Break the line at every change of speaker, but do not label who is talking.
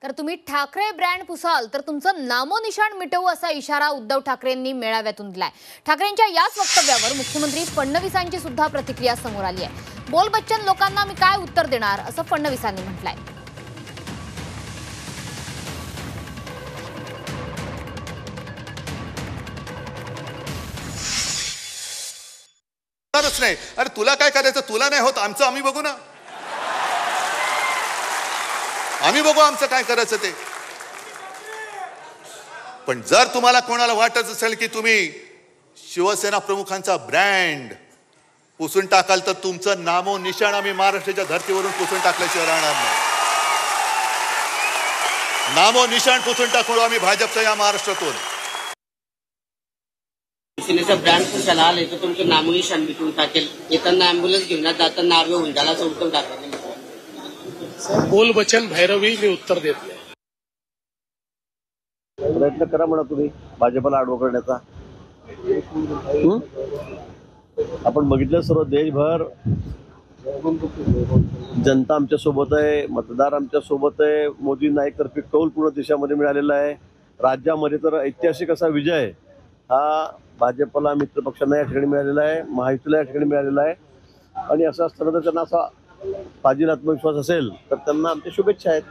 तर तुम्ही ठाकरे ब्रँड पुसाल तर तुमचं नामोनिशाण मिटवू असा इशारा उद्धव ठाकरेंनी मेळाव्यातून दिलाय। ठाकरेंच्या याच वक्तव्यावर मुख्यमंत्री फडणवीसांची सुद्धा प्रतिक्रिया समोर आली आहे। बोल बच्चन लोकांना मी काय उत्तर देणार असं फडणवीसांनी म्हटलंय।
नाही अरे तुला काय करायचं, तुला नाही होत आमचं आम्ही बघू ना, आम्ही बघू आमचं काय करायचं ते। पण जर तुम्हाला कोणाला वाटत असेल की तुम्ही शिवसेना प्रमुखांचा ब्रँड पुसून टाकाल तर तुमचं नामो निशाण आम्ही महाराष्ट्राच्या धर्तीवरून पुसून टाकल्याशिवाय राहणार नाही। नामो निशाण पुसून टाकू आम्ही भाजपच्या या महाराष्ट्रातून।
शिवसेनेचा ब्रँड पुसायला आले तर तुमचं नामही शान मिटून टाकेल। येताना अँब्युलन्स घेऊन जाताना नावे होऊन झाला असं उत्तर टाकेल।
बोल बचन भैरवी मी उत्तर देत नाही।
प्रयत्न करा म्हणा तुम्ही भाजपला आडवं करण्याचा। आपण बघितलं सर्व देशभर जनता आमच्या सोबत आहे, मतदार आमच्या सोबत आहे। मोदींना एकतर्फी कौल पूर्ण देशामध्ये मिळालेला आहे। राज्यामध्ये तर ऐतिहासिक असा विजय हा भाजपला मित्रपक्षांना या ठिकाणी मिळालेला आहे, महायुतीला या ठिकाणी मिळालेला आहे। आणि असं असताना जर त्यांना असा फाजील आत्मविश्वास असेल तर त्यांना आमच्या शुभेच्छा आहेत।